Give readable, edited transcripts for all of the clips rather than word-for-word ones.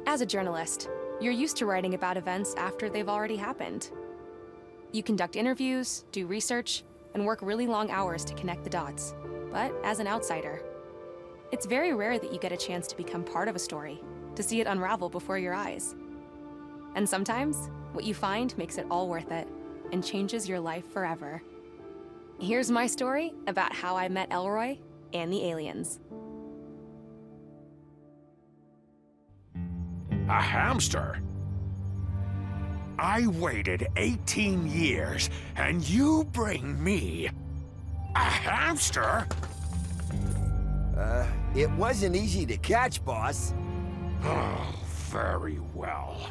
As a journalist, you're used to writing about events after they've already happened. You conduct interviews, do research, and work really long hours to connect the dots. But as an outsider, it's very rare that you get a chance to become part of a story, to see it unravel before your eyes. And sometimes, what you find makes it all worth it and changes your life forever. Here's my story about how I met Elroy and the aliens. A hamster? I waited 18 years, and you bring me a hamster? It wasn't easy to catch, boss. Oh, very well.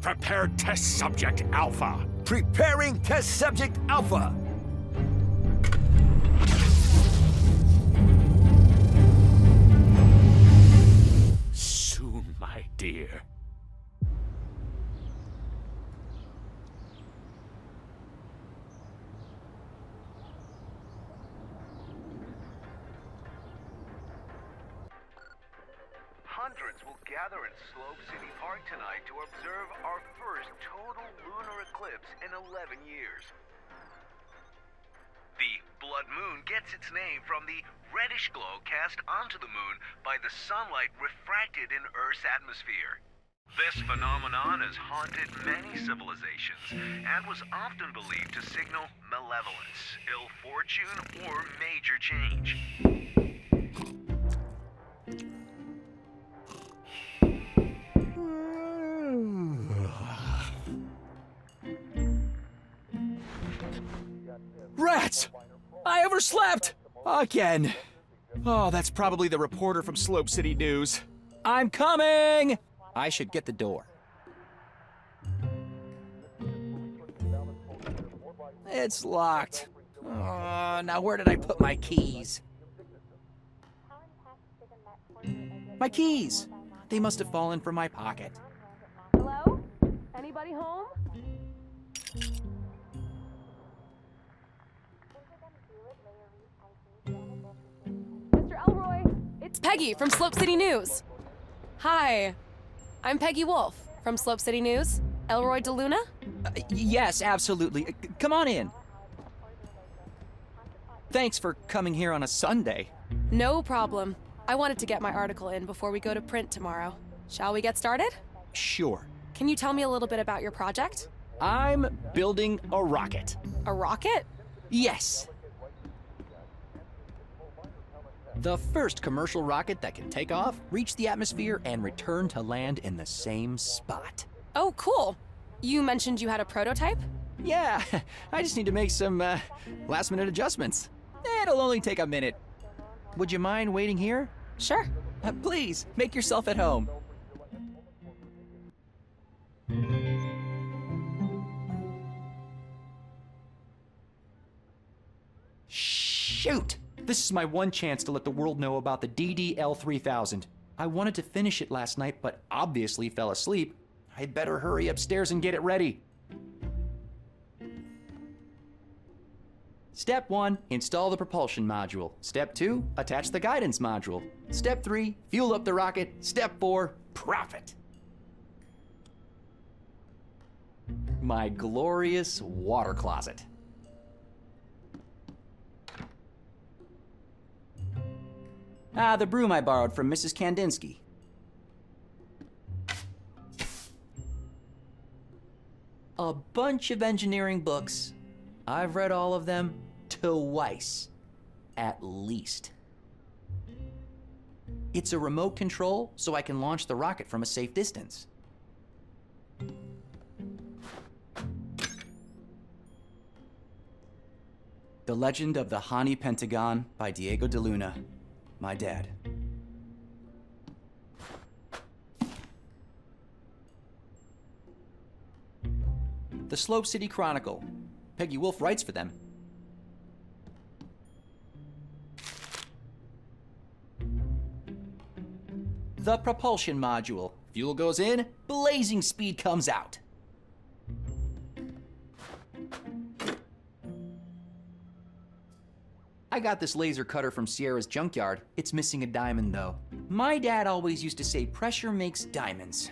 Prepare test subject Alpha. Preparing test subject Alpha. Soon, my dear. Hundreds will gather in Slope City Park tonight to observe our first total lunar eclipse in 11 years. The blood moon gets its name from the reddish glow cast onto the moon by the sunlight refracted in Earth's atmosphere. This phenomenon has haunted many civilizations and was often believed to signal malevolence, ill fortune, or major change. Rats! I overslept! Again. Oh, that's probably the reporter from Slope City News. I'm coming! I should get the door. It's locked. Oh, now where did I put my keys? My keys! They must have fallen from my pocket. Hello? Anybody home? Mr. Elroy, it's Peggie from Slope City News. Hi, I'm Peggie Wolf from Slope City News. Elroy DeLuna? Yes, absolutely. Come on in. Thanks for coming here on a Sunday. No problem. I wanted to get my article in before we go to print tomorrow. Shall we get started? Sure. Can you tell me a little bit about your project? I'm building a rocket. A rocket? Yes. The first commercial rocket that can take off, reach the atmosphere, and return to land in the same spot. Oh, cool. You mentioned you had a prototype? Yeah, I just need to make some last-minute adjustments. It'll only take a minute. Would you mind waiting here? Sure. Please, make yourself at home. Shoot! This is my one chance to let the world know about the DDL-3000. I wanted to finish it last night, but obviously fell asleep. I'd better hurry upstairs and get it ready. Step 1, install the propulsion module. Step 2, attach the guidance module. Step 3, fuel up the rocket. Step 4, profit. My glorious water closet. The broom I borrowed from Mrs. Kandinsky. A bunch of engineering books. I've read all of them twice, at least. It's a remote control, so I can launch the rocket from a safe distance. The Legend of the Hani Pentagon by Diego de Luna, my dad. The Slope City Chronicle. Peggie Wolf writes for them. The propulsion module. Fuel goes in, blazing speed comes out. I got this laser cutter from Sierra's junkyard. It's missing a diamond, though. My dad always used to say pressure makes diamonds.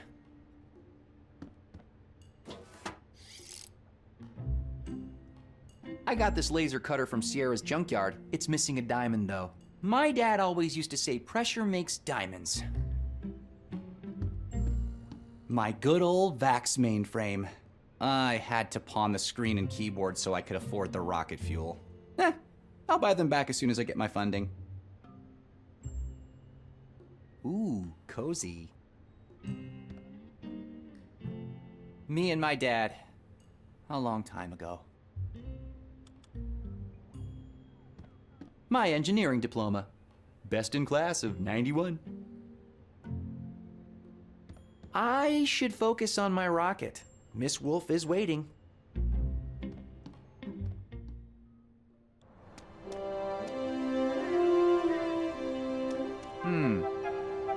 I got this laser cutter from Sierra's junkyard. It's missing a diamond, though. My dad always used to say pressure makes diamonds. My good old VAX mainframe. I had to pawn the screen and keyboard so I could afford the rocket fuel. I'll buy them back as soon as I get my funding. Ooh, cozy. Me and my dad. A long time ago. My engineering diploma. Best in class of 91. I should focus on my rocket. Miss Wolf is waiting.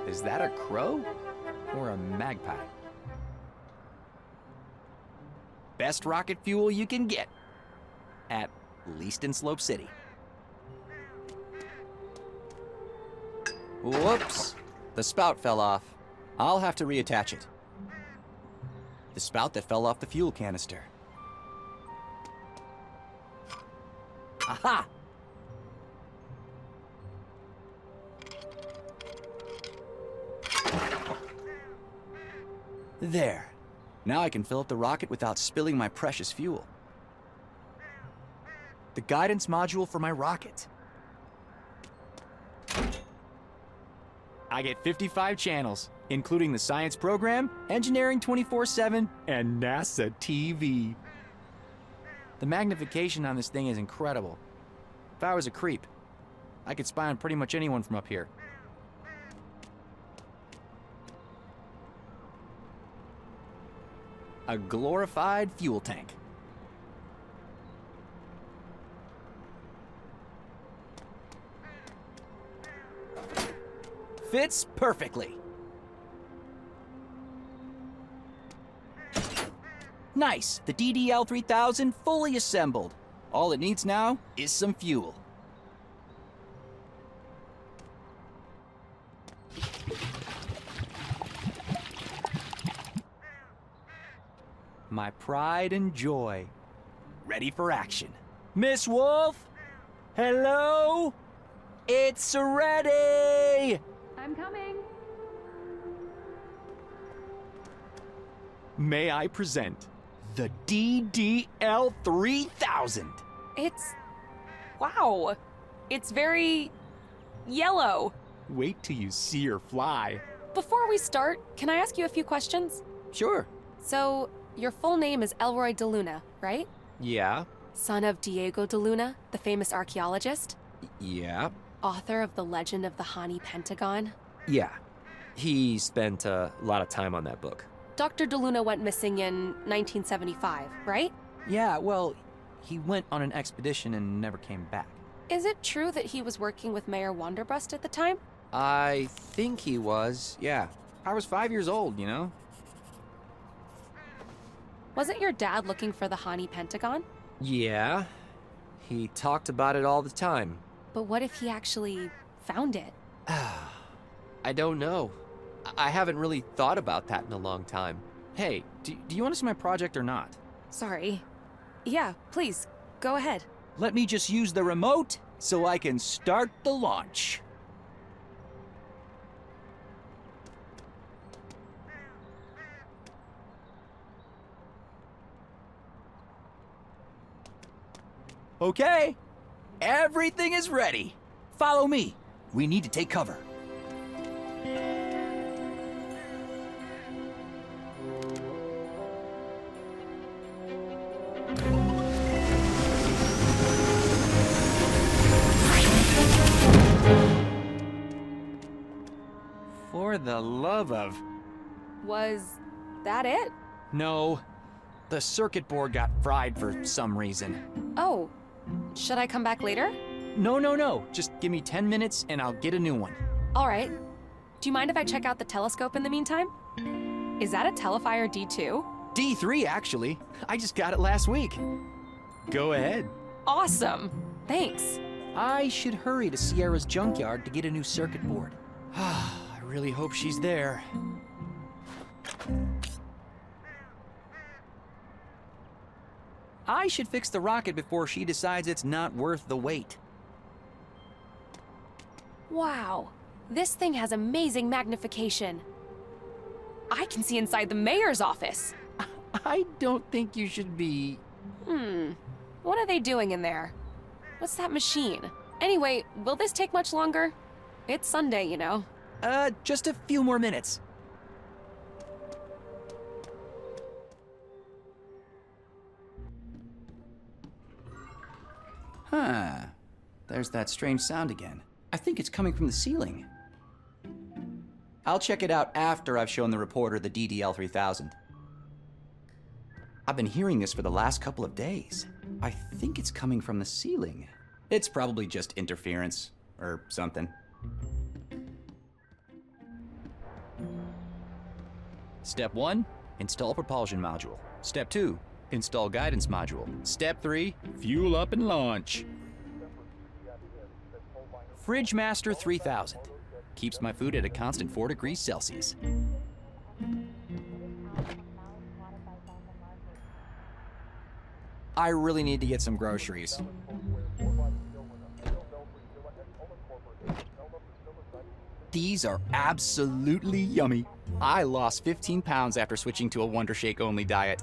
Is that a crow or a magpie? Best rocket fuel you can get, at least in Slope City. Whoops, the spout fell off. I'll have to reattach it. The spout that fell off the fuel canister. Aha! There. Now I can fill up the rocket without spilling my precious fuel. The guidance module for my rocket. I get 55 channels, including the science program, engineering 24/7, and NASA TV. The magnification on this thing is incredible. If I was a creep, I could spy on pretty much anyone from up here. A glorified fuel tank. Fits perfectly. Nice, the DDL-3000 fully assembled. All it needs now is some fuel. My pride and joy, ready for action. Miss Wolf? Hello? It's ready! I'm coming. May I present the DDL-3000? Wow. It's very yellow. Wait till you see her fly. Before we start, can I ask you a few questions? Sure. So, your full name is Elroy de Luna, right? Yeah. Son of Diego de Luna, the famous archaeologist? Yeah. Author of The Legend of the Hani Pentagon? Yeah. He spent a lot of time on that book. Dr. de Luna went missing in 1975, right? Yeah, well, he went on an expedition and never came back. Is it true that he was working with Mayor Wanderbust at the time? I think he was, yeah. I was 5 years old, you know? Wasn't your dad looking for the Hani Pentagon? Yeah. He talked about it all the time. But what if he actually found it? I don't know. I haven't really thought about that in a long time. Hey, do you want to see my project or not? Sorry. Yeah, please, go ahead. Let me just use the remote so I can start the launch. Okay, everything is ready. Follow me. We need to take cover. For the love of... Was that it? No, the circuit board got fried for some reason. Oh, should I come back later? No. Just give me 10 minutes and I'll get a new one. All right. Do you mind if I check out the telescope in the meantime? Is that a Telefire D2? D3, actually. I just got it last week. Go ahead. Awesome. Thanks. I should hurry to Sierra's junkyard to get a new circuit board. I really hope she's there. I should fix the rocket before she decides it's not worth the wait. Wow, this thing has amazing magnification. I can see inside the mayor's office. I don't think you should be... What are they doing in there? What's that machine? Anyway, will this take much longer? It's Sunday, you know. Just a few more minutes. Huh. There's that strange sound again. I think it's coming from the ceiling. I'll check it out after I've shown the reporter the DDL3000. I've been hearing this for the last couple of days. I think it's coming from the ceiling. It's probably just interference or something. Step 1, install propulsion module. Step 2, install guidance module. Step 3, fuel up and launch. Fridge Master 3000. Keeps my food at a constant 4 degrees Celsius. I really need to get some groceries. These are absolutely yummy. I lost 15 pounds after switching to a Wonder Shake only diet.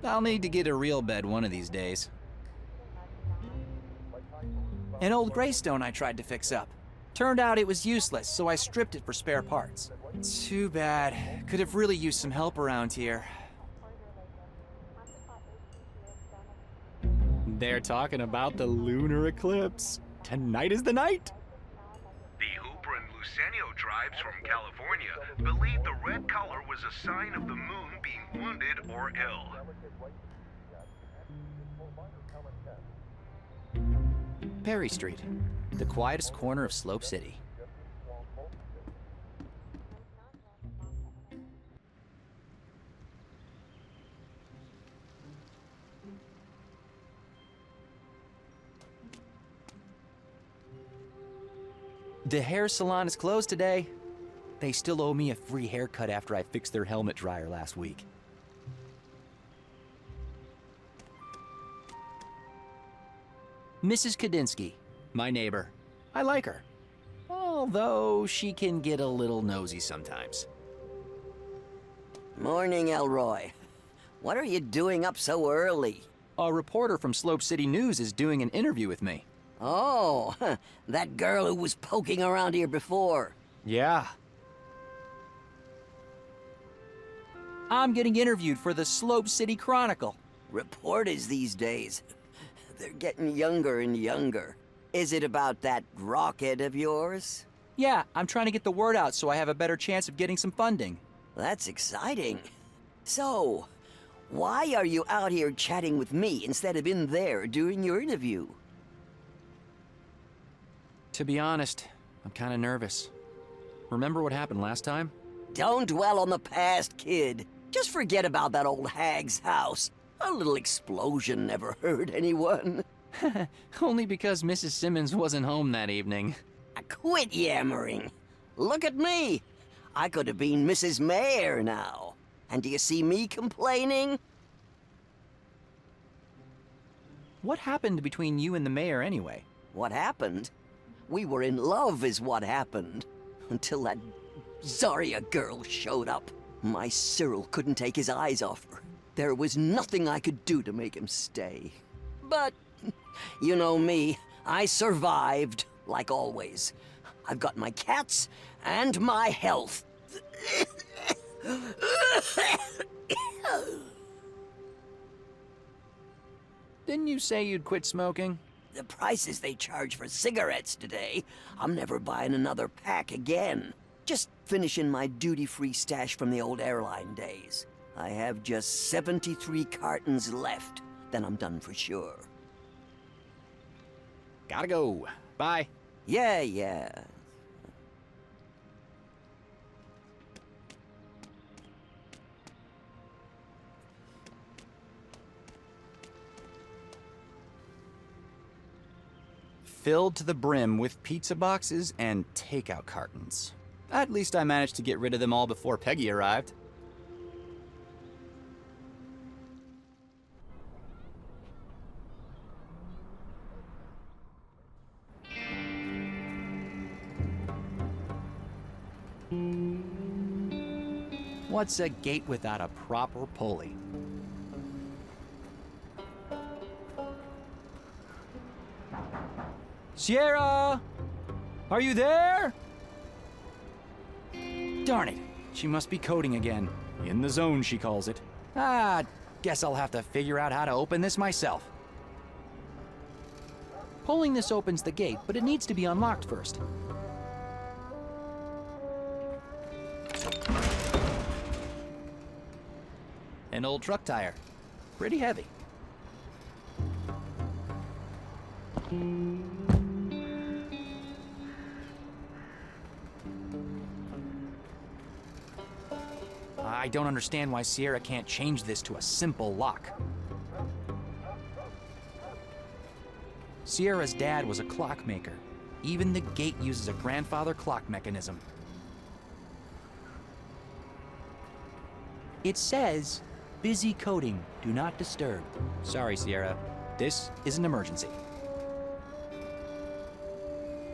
I'll need to get a real bed one of these days. An old Greystone I tried to fix up. Turned out it was useless, so I stripped it for spare parts. Too bad. Could have really used some help around here. They're talking about the lunar eclipse. Tonight is the night. The Hooper and Lucenio tribes from California believe the red color was a sign of the moon being wounded or ill. Perry Street, the quietest corner of Slope City. The hair salon is closed today. They still owe me a free haircut after I fixed their helmet dryer last week. Mrs. Kadinsky, my neighbor. I like her. Although she can get a little nosy sometimes. Morning, Elroy. What are you doing up so early? A reporter from Slope City News is doing an interview with me. Oh, that girl who was poking around here before. Yeah. I'm getting interviewed for the Slope City Chronicle. Reporters these days, they're getting younger and younger. Is it about that rocket of yours? Yeah, I'm trying to get the word out so I have a better chance of getting some funding. That's exciting. So, why are you out here chatting with me instead of in there doing your interview? To be honest, I'm kind of nervous. Remember what happened last time? Don't dwell on the past, kid. Just forget about that old hag's house. A little explosion never hurt anyone. Only because Mrs. Simmons wasn't home that evening. Quit yammering. Look at me. I could have been Mrs. Mayor now. And do you see me complaining? What happened between you and the mayor anyway? What happened? We were in love is what happened. Until that Zarya girl showed up. My Cyril couldn't take his eyes off her. There was nothing I could do to make him stay. But, you know me, I survived, like always. I've got my cats and my health. Didn't you say you'd quit smoking? The prices they charge for cigarettes today, I'm never buying another pack again. Just finishing my duty-free stash from the old airline days. I have just 73 cartons left, then I'm done for sure. Gotta go. Bye. Yeah. filled to the brim with pizza boxes and takeout cartons. At least I managed to get rid of them all before Peggie arrived. What's a gate without a proper pulley? Sierra! Are you there? Darn it, she must be coding again. In the zone, she calls it. Guess I'll have to figure out how to open this myself. Pulling this opens the gate, but it needs to be unlocked first. An old truck tire. Pretty heavy. I don't understand why Sierra can't change this to a simple lock. Sierra's dad was a clockmaker. Even the gate uses a grandfather clock mechanism. It says, busy coding, do not disturb. Sorry, Sierra. This is an emergency.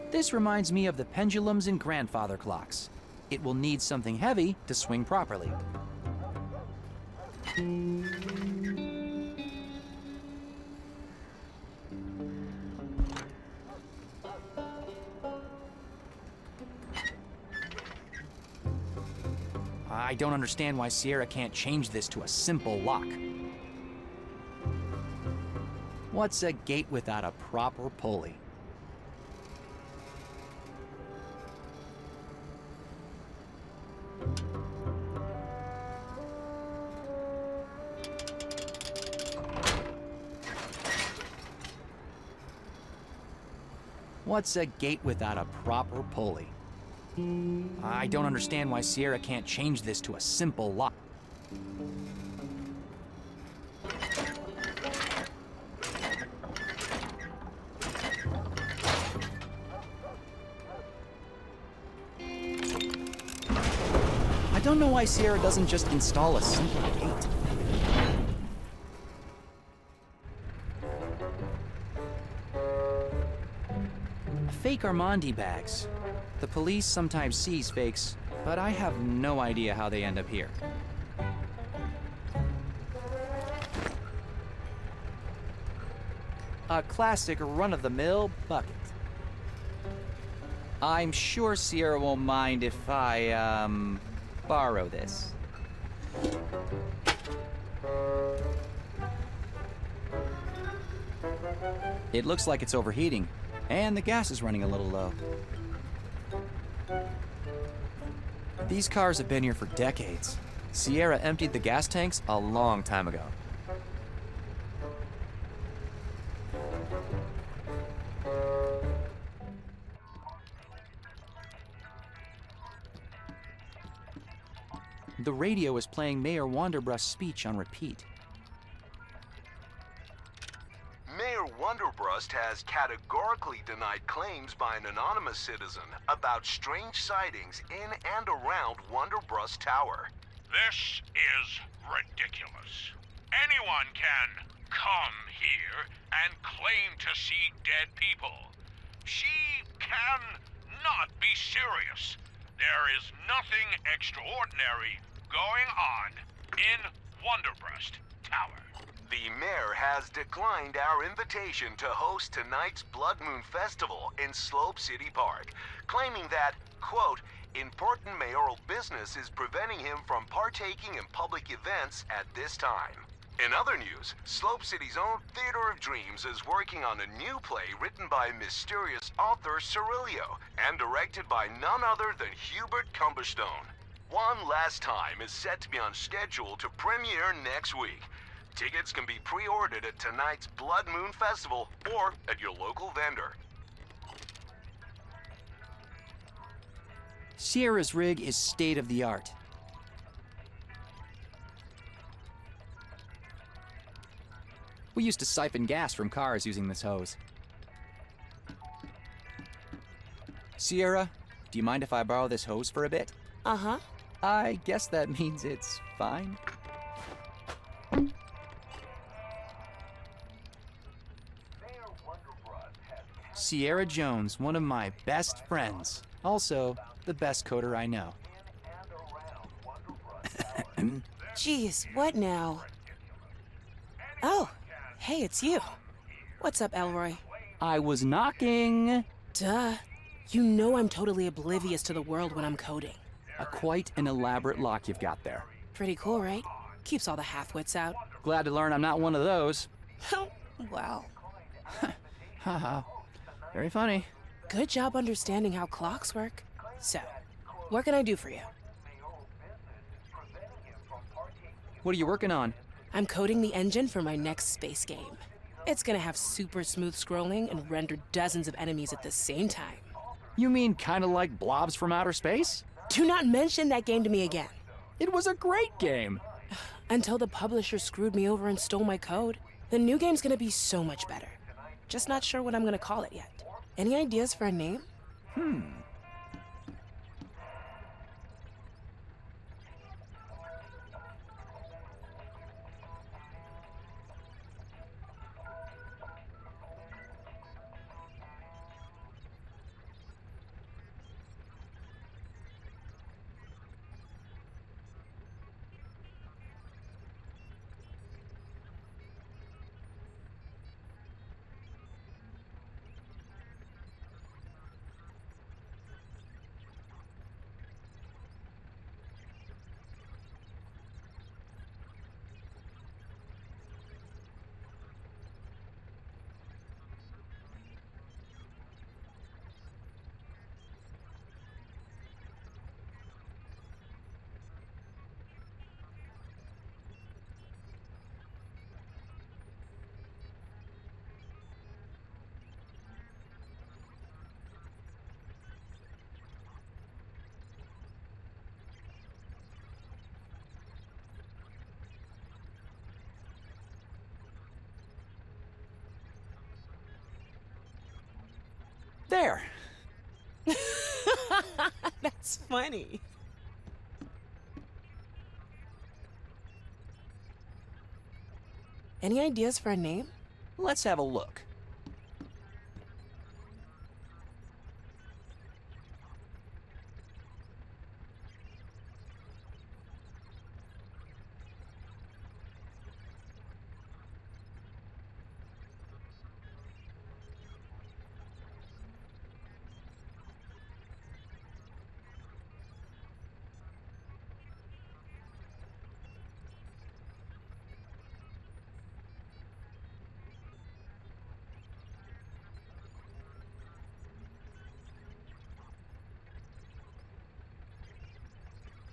This reminds me of the pendulums in grandfather clocks. It will need something heavy to swing properly. I don't understand why Sierra can't change this to a simple lock. What's a gate without a proper pulley? What's a gate without a proper pulley? I don't understand why Sierra can't change this to a simple lock. I don't know why Sierra doesn't just install a simple gate. Fake Armandi bags. The police sometimes seize fakes, but I have no idea how they end up here. A classic run-of-the-mill bucket. I'm sure Sierra won't mind if I, borrow this. It looks like it's overheating, and the gas is running a little low. These cars have been here for decades. Sierra emptied the gas tanks a long time ago. The radio is playing Mayor Wanderbrust's speech on repeat. Mayor Wanderbrust has categorically denied claims by an anonymous citizen about strange sightings in and around Wanderbrust Tower. This is ridiculous. Anyone can come here and claim to see dead people. She can not be serious. There is nothing extraordinary going on in Wanderbrust Tower. The mayor has declined our invitation to host tonight's Blood Moon Festival in Slope City Park, claiming that, quote, important mayoral business is preventing him from partaking in public events at this time. In other news, Slope City's own Theater of Dreams is working on a new play written by mysterious author Cirilio and directed by none other than Hubert Cumberstone. One Last Time is set to be on schedule to premiere next week. Tickets can be pre-ordered at tonight's Blood Moon Festival or at your local vendor. Sierra's rig is state-of-the-art. We used to siphon gas from cars using this hose. Sierra, do you mind if I borrow this hose for a bit? Uh-huh. I guess that means it's fine. Sierra Jones, one of my best friends. Also, the best coder I know. Jeez, what now? Oh, hey, it's you. What's up, Elroy? I was knocking. Duh. You know I'm totally oblivious to the world when I'm coding. Quite an elaborate lock you've got there. Pretty cool, right? Keeps all the half-wits out. Glad to learn I'm not one of those. Wow. Haha. Very funny. Good job understanding how clocks work. So, what can I do for you? What are you working on? I'm coding the engine for my next space game. It's gonna have super smooth scrolling and render dozens of enemies at the same time. You mean kind of like Blobs from Outer Space? Do not mention that game to me again. It was a great game. Until the publisher screwed me over and stole my code. The new game's gonna be so much better. Just not sure what I'm gonna call it yet. Any ideas for a name? There. That's funny. Any ideas for a name? Let's have a look.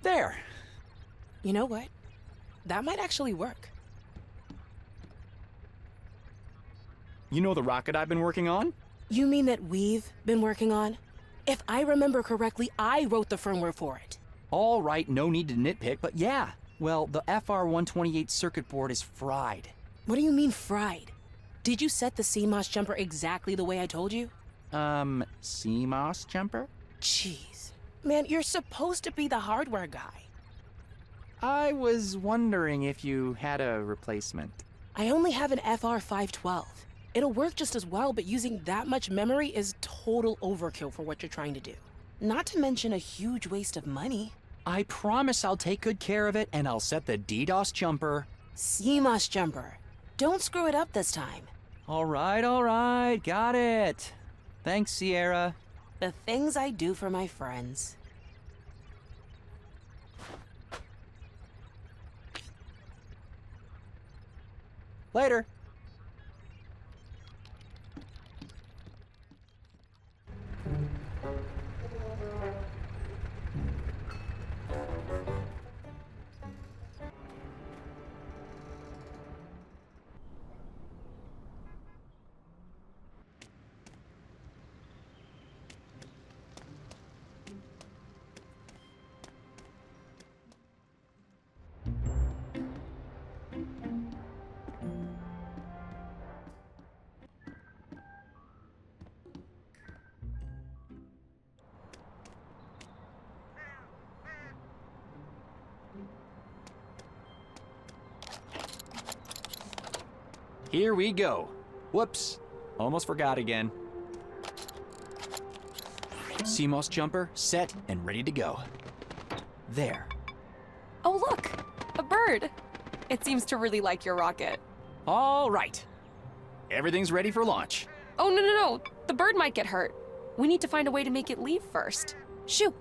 There. You know what? That might actually work. You know the rocket I've been working on? You mean that we've been working on? If I remember correctly, I wrote the firmware for it. All right, no need to nitpick, but yeah. Well, the FR128 circuit board is fried. What do you mean fried? Did you set the CMOS jumper exactly the way I told you? CMOS jumper? Jeez. Man, you're supposed to be the hardware guy. I was wondering if you had a replacement. I only have an FR512. It'll work just as well, but using that much memory is total overkill for what you're trying to do. Not to mention a huge waste of money. I promise I'll take good care of it, and I'll set the DDoS jumper. CMOS jumper. Don't screw it up this time. All right, got it. Thanks, Sierra. The things I do for my friends. Later. Here we go. Whoops, almost forgot again. CMOS jumper set and ready to go. There. Oh, look! A bird! It seems to really like your rocket. All right. Everything's ready for launch. Oh, no. The bird might get hurt. We need to find a way to make it leave first. Shoo!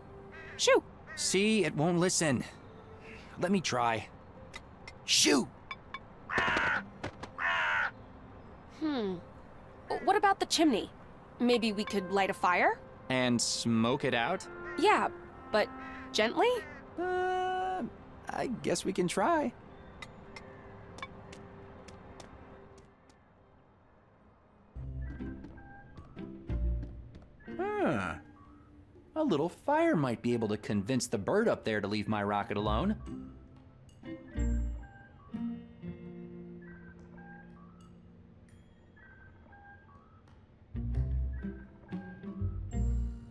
Shoo! See, it won't listen. Let me try. Shoo! What about the chimney? Maybe we could light a fire? And smoke it out? Yeah, but gently? I guess we can try. A little fire might be able to convince the bird up there to leave my rocket alone.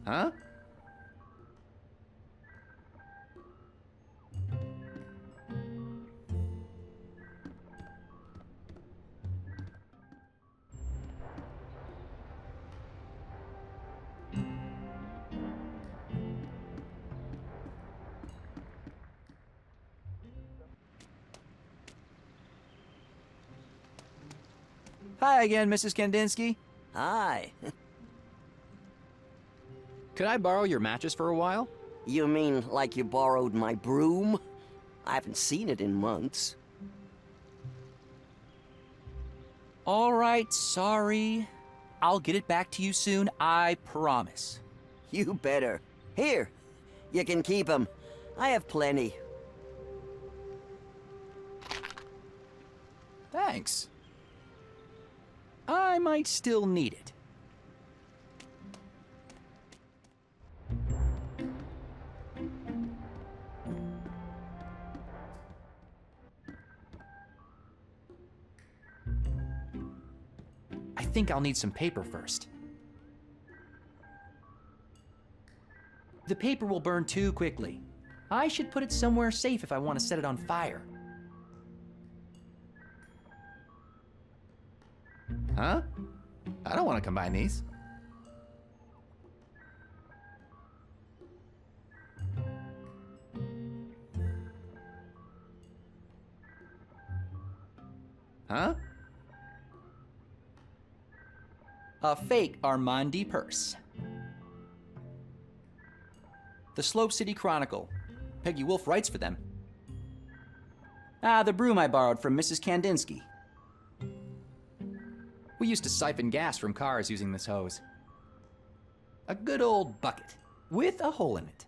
Huh? Hi again, Mrs. Kandinsky. Hi. Could I borrow your matches for a while? You mean like you borrowed my broom? I haven't seen it in months. All right, sorry. I'll get it back to you soon, I promise. You better. Here, you can keep 'em. I have plenty. Thanks. I might still need it. I think I'll need some paper first. The paper will burn too quickly. I should put it somewhere safe if I want to set it on fire. Huh? I don't want to combine these. Huh? A fake Armandi purse. The Slope City Chronicle. Peggie Wolf writes for them. The broom I borrowed from Mrs. Kandinsky. We used to siphon gas from cars using this hose. A good old bucket with a hole in it.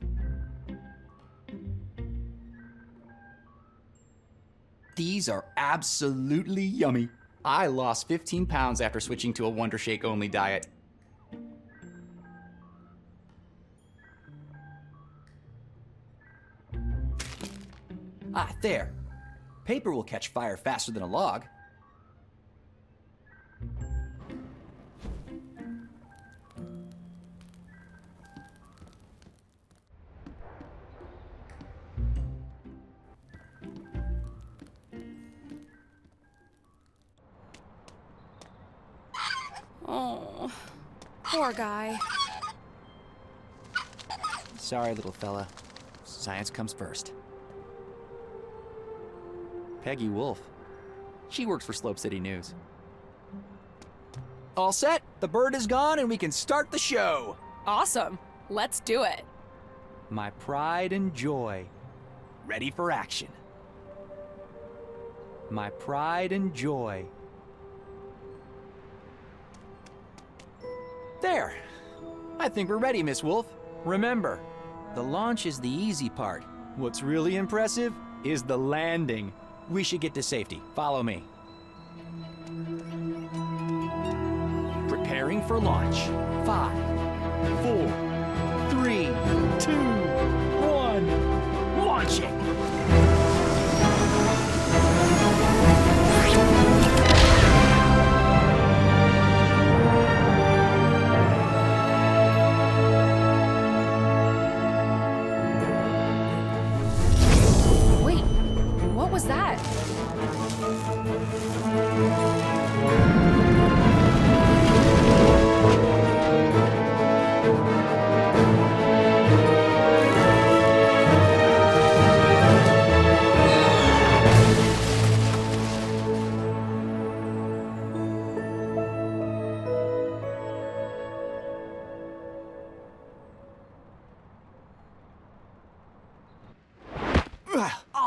These are absolutely yummy. I lost 15 pounds after switching to a Wonder Shake only diet. There. Paper will catch fire faster than a log. Oh, poor guy. Sorry, little fella. Science comes first. Peggie Wolf. She works for Slope City News. All set, the bird is gone, and we can start the show. Awesome. Let's do it. My pride and joy. Ready for action. My pride and joy. There. I think we're ready, Miss Wolf. Remember, the launch is the easy part. What's really impressive is the landing. We should get to safety. Follow me. Preparing for launch. 5, 4, 3, 2, 1. Launching! Wait, what was that?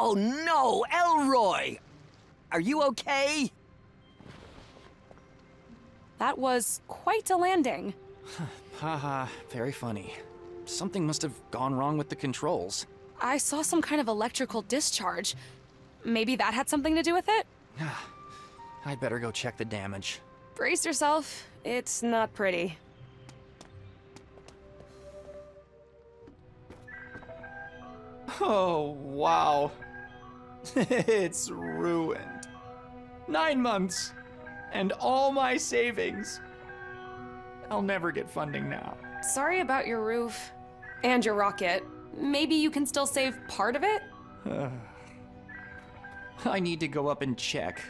Oh no, Elroy! Are you okay? That was quite a landing. Haha, very funny. Something must have gone wrong with the controls. I saw some kind of electrical discharge. Maybe that had something to do with it? I'd better go check the damage. Brace yourself. It's not pretty. Oh, wow. It's ruined. 9 months. And all my savings. I'll never get funding now. Sorry about your roof. And your rocket. Maybe you can still save part of it? I need to go up and check.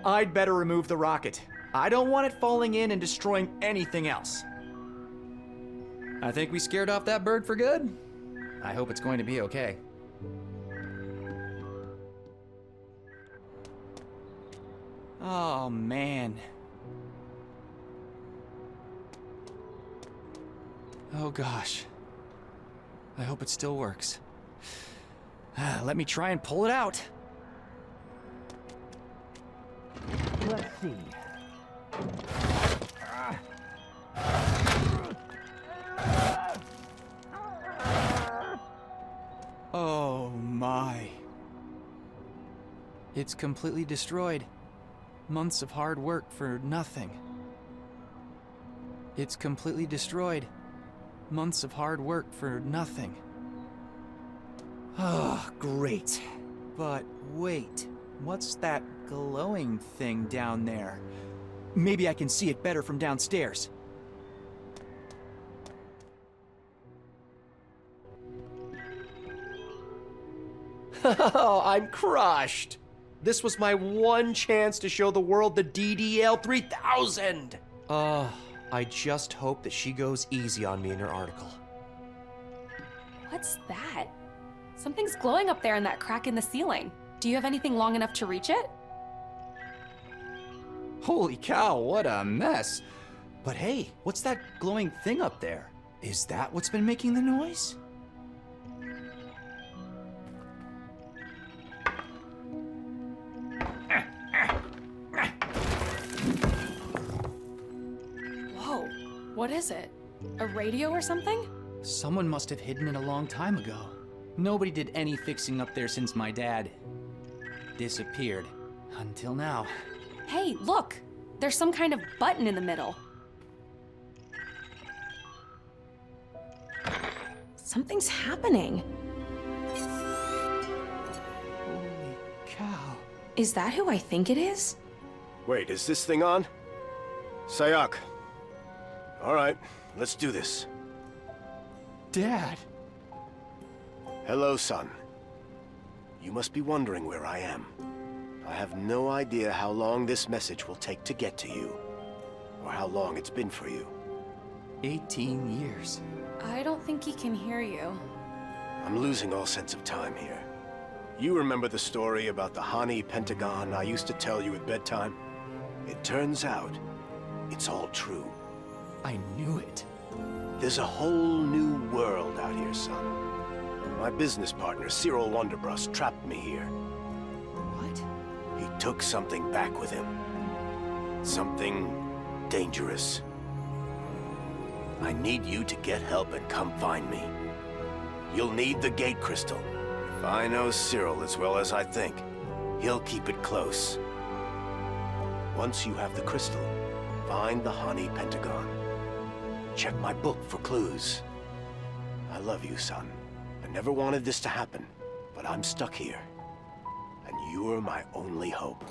I'd better remove the rocket. I don't want it falling in and destroying anything else. I think we scared off that bird for good. I hope it's going to be okay. Oh, man. Oh, gosh. I hope it still works. Let me try and pull it out. Let's see. Oh, my. It's completely destroyed. Months of hard work for nothing. It's completely destroyed. Months of hard work for nothing. Oh, great. But wait, what's that glowing thing down there? Maybe I can see it better from downstairs. Oh, I'm crushed. This was my one chance to show the world the DDL3000. I just hope that she goes easy on me in her article. What's that? Something's glowing up there in that crack in the ceiling. Do you have anything long enough to reach it? Holy cow, what a mess. But hey, what's that glowing thing up there? Is that what's been making the noise? Whoa, what is it? A radio or something? Someone must have hidden it a long time ago. Nobody did any fixing up there since my dad disappeared. Until now. Hey, look! There's some kind of button in the middle. Something's happening. Holy cow. Is that who I think it is? Wait, is this thing on? Sayak. All right, let's do this. Dad! Hello, son. You must be wondering where I am. I have no idea how long this message will take to get to you, or how long it's been for you. 18 years. I don't think he can hear you. I'm losing all sense of time here. You remember the story about the Hani Pentagon I used to tell you at bedtime? It turns out, it's all true. I knew it. There's a whole new world out here, son. My business partner, Cyril Wonderbrust, trapped me here. What? He took something back with him. Something dangerous. I need you to get help and come find me. You'll need the gate crystal. If I know Cyril as well as I think, he'll keep it close. Once you have the crystal, find the Hani Pentagon. Check my book for clues. I love you, son. I never wanted this to happen, but I'm stuck here. And you're my only hope.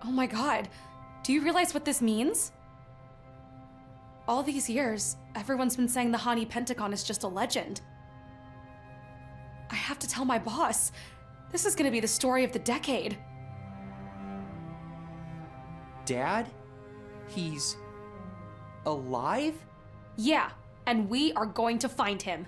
Oh my god, do you realize what this means? All these years, everyone's been saying the Hani Pentagon is just a legend. I have to tell my boss. This is gonna be the story of the decade. Dad? He's alive? Yeah, and we are going to find him.